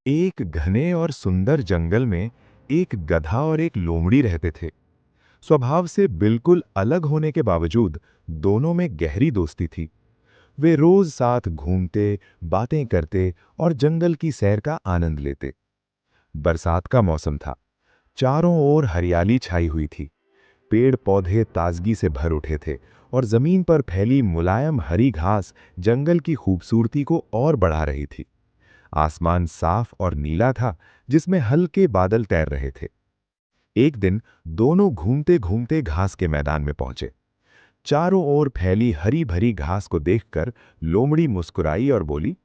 एक घने और सुंदर जंगल में एक गधा और एक लोमड़ी रहते थे। स्वभाव से बिल्कुल अलग होने के बावजूद दोनों में गहरी दोस्ती थी। वे रोज साथ घूमते, बातें करते और जंगल की सैर का आनंद लेते। बरसात का मौसम था। चारों ओर हरियाली छाई हुई थी। पेड़ पौधे ताजगी से भर उठे थे और जमीन पर फैली मुलायम हरी घास जंगल की खूबसूरती को और बढ़ा रही थी। आसमान साफ और नीला था, जिसमें हल्के बादल तैर रहे थे। एक दिन दोनों घूमते घूमते घास के मैदान में पहुंचे। चारों ओर फैली हरी भरी घास को देखकर लोमड़ी मुस्कुराई और बोली,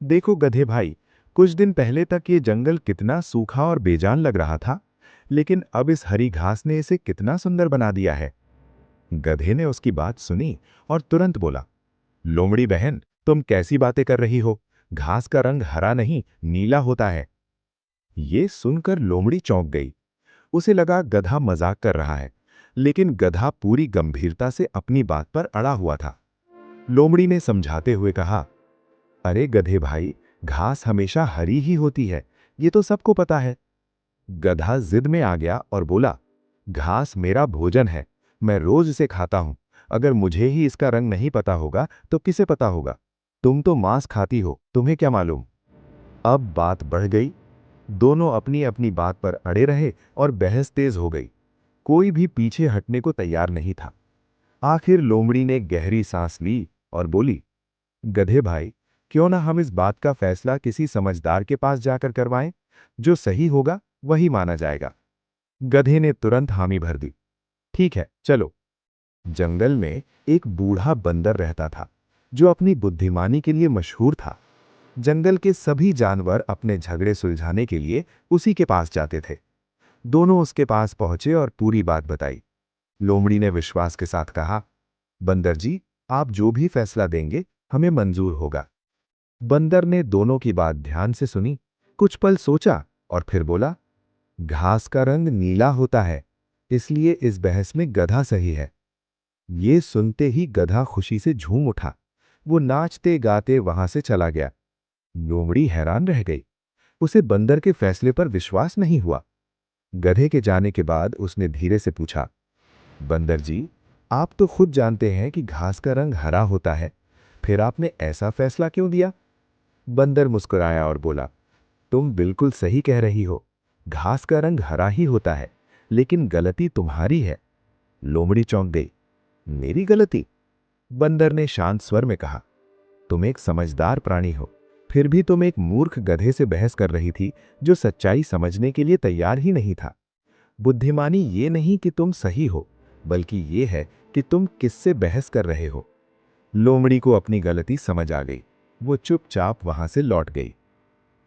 देखो गधे भाई, कुछ दिन पहले तक ये जंगल कितना सूखा और बेजान लग रहा था, लेकिन अब इस हरी घास ने इसे कितना सुंदर बना दिया है। गधे ने उसकी बात सुनी और तुरंत बोला, लोमड़ी बहन, तुम कैसी बातें कर रही हो? घास का रंग हरा नहीं, नीला होता है। ये सुनकर लोमड़ी चौंक गई। उसे लगा गधा मजाक कर रहा है, लेकिन गधा पूरी गंभीरता से अपनी बात पर अड़ा हुआ था। लोमड़ी ने समझाते हुए कहा, अरे गधे भाई, घास हमेशा हरी ही होती है, ये तो सबको पता है। गधा जिद में आ गया और बोला, घास मेरा भोजन है, मैं रोज इसे खाता हूं। अगर मुझे ही इसका रंग नहीं पता होगा तो किसे पता होगा? तुम तो मांस खाती हो, तुम्हें क्या मालूम? अब बात बढ़ गई। दोनों अपनी अपनी बात पर अड़े रहे और बहस तेज हो गई। कोई भी पीछे हटने को तैयार नहीं था। आखिर लोमड़ी ने गहरी सांस ली और बोली, गधे भाई, क्यों ना हम इस बात का फैसला किसी समझदार के पास जाकर करवाएं? जो सही होगा वही माना जाएगा। गधे ने तुरंत हामी भर दी। ठीक है, चलो। जंगल में एक बूढ़ा बंदर रहता था, जो अपनी बुद्धिमानी के लिए मशहूर था। जंगल के सभी जानवर अपने झगड़े सुलझाने के लिए उसी के पास जाते थे। दोनों उसके पास पहुंचे और पूरी बात बताई। लोमड़ी ने विश्वास के साथ कहा, बंदर जी, आप जो भी फैसला देंगे हमें मंजूर होगा। बंदर ने दोनों की बात ध्यान से सुनी, कुछ पल सोचा और फिर बोला, घास का रंग नीला होता है, इसलिए इस बहस में गधा सही है। ये सुनते ही गधा खुशी से झूम उठा। वो नाचते गाते वहां से चला गया। लोमड़ी हैरान रह गई। उसे बंदर के फैसले पर विश्वास नहीं हुआ। गधे के जाने के बाद उसने धीरे से पूछा, बंदर जी, आप तो खुद जानते हैं कि घास का रंग हरा होता है, फिर आपने ऐसा फैसला क्यों दिया? बंदर मुस्कुराया और बोला, तुम बिल्कुल सही कह रही हो, घास का रंग हरा ही होता है, लेकिन गलती तुम्हारी है। लोमड़ी चौंक गई। मेरी गलती? बंदर ने शांत स्वर में कहा, तुम एक समझदार प्राणी हो, फिर भी तुम एक मूर्ख गधे से बहस कर रही थी, जो सच्चाई समझने के लिए तैयार ही नहीं था। बुद्धिमानी ये नहीं कि तुम सही हो, बल्कि ये है कि तुम किससे बहस कर रहे हो। लोमड़ी को अपनी गलती समझ आ गई। वो चुपचाप वहां से लौट गई।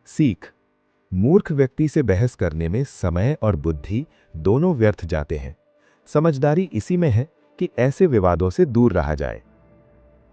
सीख: मूर्ख व्यक्ति से बहस करने में समय और बुद्धि दोनों व्यर्थ जाते हैं। समझदारी इसी में है कि ऐसे विवादों से दूर रहा जाए।